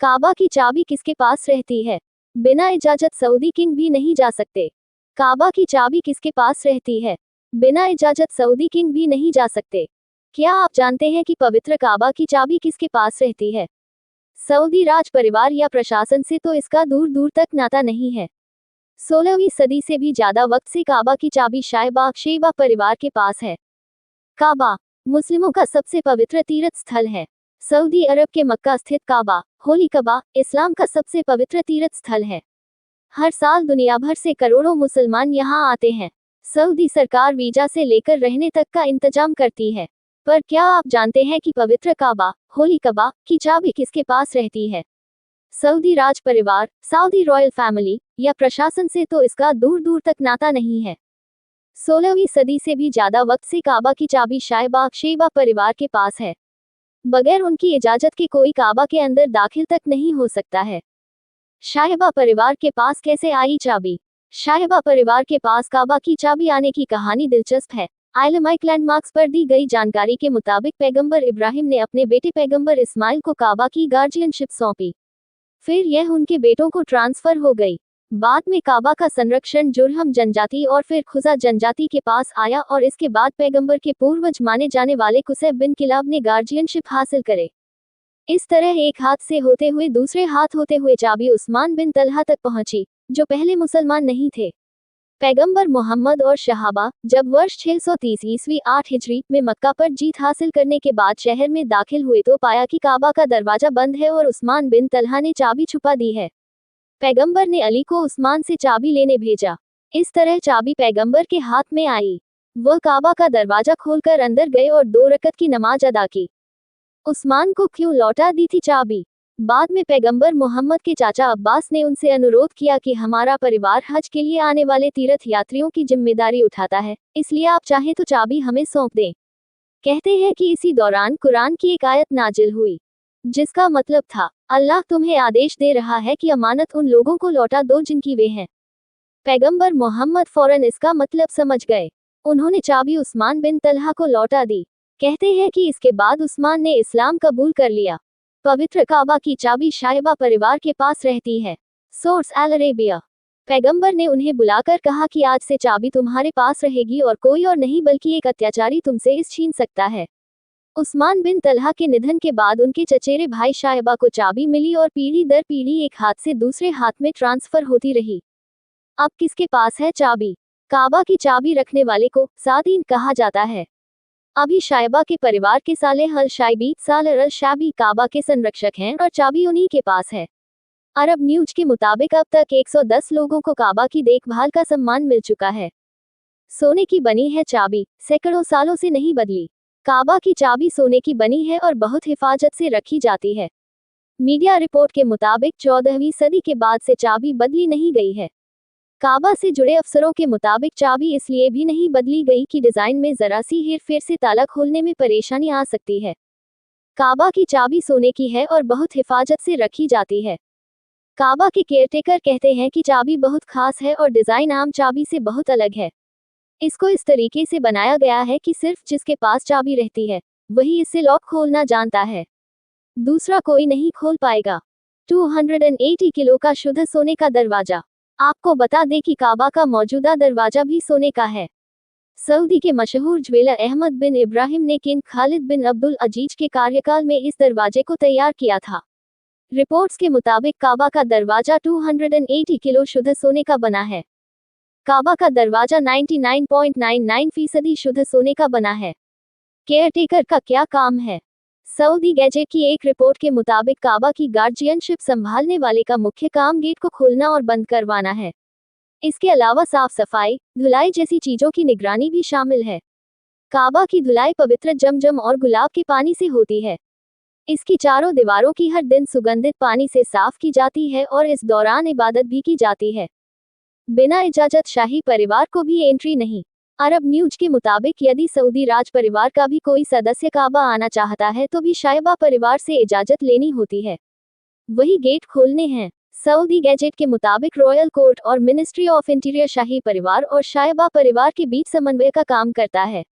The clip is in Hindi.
काबा की चाबी किसके पास रहती है? बिना इजाजत सऊदी किंग भी नहीं जा सकते। काबा की चाबी किसके पास रहती है? बिना इजाजत सऊदी किंग भी नहीं जा सकते। क्या आप जानते हैं कि पवित्र काबा की चाबी किसके पास रहती है? सऊदी राज परिवार या प्रशासन से तो इसका दूर दूर तक नाता नहीं है। 16वीं सदी से भी ज्यादा वक्त से काबा की चाबी शेबा परिवार के पास है। काबा मुस्लिमों का सबसे पवित्र तीर्थ स्थल है। सऊदी अरब के मक्का स्थित काबा, होली कबा, इस्लाम का सबसे पवित्र तीर्थ स्थल है। हर साल दुनिया भर से करोड़ों मुसलमान यहाँ आते हैं। सऊदी सरकार वीजा से लेकर रहने तक का इंतजाम करती है। पर क्या आप जानते हैं कि पवित्र काबा, होली कबा की चाबी किसके पास रहती है? सऊदी राज परिवार, सऊदी रॉयल फैमिली या प्रशासन से तो इसका दूर दूर तक नाता नहीं है। 16वीं सदी से भी ज्यादा वक्त से काबा की चाबी शेबा परिवार के पास है। बगैर उनकी इजाजत के कोई काबा के अंदर दाखिल तक नहीं हो सकता है। शेबा परिवार के पास कैसे आई चाबी? शेबा परिवार के पास काबा की चाबी आने की कहानी दिलचस्प है। आइलमाइक लैंडमार्क्स पर दी गई जानकारी के मुताबिक पैगंबर इब्राहिम ने अपने बेटे पैगंबर इस्माइल को काबा की गार्जियनशिप सौंपी। फिर यह उनके बेटों को ट्रांसफर हो गई। बाद में काबा का संरक्षण जुरहम जनजाति और फिर खुजा जनजाति के पास आया और इसके बाद पैगंबर के पूर्वज माने जाने वाले कुसैब बिन किलाब ने गार्जियनशिप हासिल करे। इस तरह एक हाथ से होते हुए दूसरे हाथ होते हुए चाबी उस्मान बिन तलहा तक पहुंची, जो पहले मुसलमान नहीं थे। पैगंबर मोहम्मद और शहाबा जब वर्ष 630 ईस्वी 8 हिजरी में मक्का पर जीत हासिल करने के बाद शहर में दाखिल हुए तो पाया कि काबा का दरवाजा बंद है और उस्मान बिन तलहा ने चाबी छुपा दी है। पैगंबर ने अली को उस्मान से चाबी लेने भेजा। इस तरह चाबी पैगंबर के हाथ में आई। वह काबा का दरवाजा खोलकर अंदर गए और 2 रकत की नमाज अदा की। उस्मान को क्यों लौटा दी थी चाबी? बाद में पैगंबर मोहम्मद के चाचा अब्बास ने उनसे अनुरोध किया कि हमारा परिवार हज के लिए आने वाले तीर्थ यात्रियों की जिम्मेदारी उठाता है, इसलिए आप चाहें तो चाबी हमें सौंप दें। कहते हैं कि इसी दौरान कुरान की एक आयत नाजिल हुई, जिसका मतलब था, अल्लाह तुम्हें आदेश दे रहा है कि अमानत उन लोगों को लौटा दो जिनकी वे हैं। पैगंबर मोहम्मद फौरन इसका मतलब समझ गए। उन्होंने चाबी उस्मान बिन तलहा को लौटा दी। कहते हैं कि इसके बाद उस्मान ने इस्लाम कबूल कर लिया। पवित्र काबा की चाबी शेबा परिवार के पास रहती है। सोर्स अल अरेबिया। पैगंबर ने उन्हें बुलाकर कहा कि आज से चाबी तुम्हारे पास रहेगी और कोई और नहीं बल्कि एक अत्याचारी तुमसे इस छीन सकता है। उस्मान बिन तलहा के निधन के बाद उनके चचेरे भाई शेबा को चाबी मिली और पीढ़ी दर पीढ़ी एक हाथ से दूसरे हाथ में ट्रांसफर होती रही। अब किसके पास है चाबी? काबा की चाबी रखने वाले को सादीन कहा जाता है। अभी शेबा के परिवार के सालेह अल शाइबी सालर अल शाबी काबा के संरक्षक हैं और चाबी उन्हीं के पास है। अरब न्यूज के मुताबिक अब तक 110 लोगों को काबा की देखभाल का सम्मान मिल चुका है। सोने की बनी है चाबी, सैकड़ों सालों से नहीं बदली। काबा की चाबी सोने की बनी है और बहुत हिफाजत से रखी जाती है। मीडिया रिपोर्ट के मुताबिक 14वीं सदी के बाद से चाबी बदली नहीं गई है। काबा से जुड़े अफसरों के मुताबिक चाबी इसलिए भी नहीं बदली गई कि डिजाइन में जरा सी हेरफेर से ताला खोलने में परेशानी आ सकती है। काबा की चाबी सोने की है और बहुत हिफाजत से रखी जाती है। काबा के केयरटेकर कहते हैं कि चाबी बहुत खास है और डिजाइन आम चाबी से बहुत अलग है। इसको इस तरीके से बनाया गया है कि सिर्फ जिसके पास चाबी रहती है वही इससे लॉक खोलना जानता है, दूसरा कोई नहीं खोल पाएगा। 280 किलो का शुद्ध सोने का दरवाजा। आपको बता दें कि काबा का मौजूदा दरवाजा भी सोने का है। सऊदी के मशहूर ज्वेलर अहमद बिन इब्राहिम ने किंग खालिद बिन अब्दुल अजीज के कार्यकाल में इस दरवाजे को तैयार किया था। रिपोर्ट्स के मुताबिक काबा का दरवाजा 280 किलो शुद्ध सोने का बना है। काबा का दरवाजा 99.99% शुद्ध सोने का बना है। केयरटेकर का क्या काम है? सऊदी गैजेट की एक रिपोर्ट के मुताबिक काबा की गार्जियनशिप संभालने वाले का मुख्य काम गेट को खोलना और बंद करवाना है। इसके अलावा साफ सफाई, धुलाई जैसी चीजों की निगरानी भी शामिल है। काबा की धुलाई पवित्र जमजम और गुलाब के पानी से होती है। इसकी चारों दीवारों की हर दिन सुगंधित पानी से साफ की जाती है और इस दौरान इबादत भी की जाती है। बिना इजाजत शाही परिवार को भी एंट्री नहीं। अरब न्यूज के मुताबिक यदि सऊदी राज परिवार का भी कोई सदस्य काबा आना चाहता है तो भी शेबा परिवार से इजाजत लेनी होती है, वही गेट खोलने हैं। सऊदी गैजेट के मुताबिक रॉयल कोर्ट और मिनिस्ट्री ऑफ इंटीरियर शाही परिवार और शेबा परिवार के बीच समन्वय का काम करता है।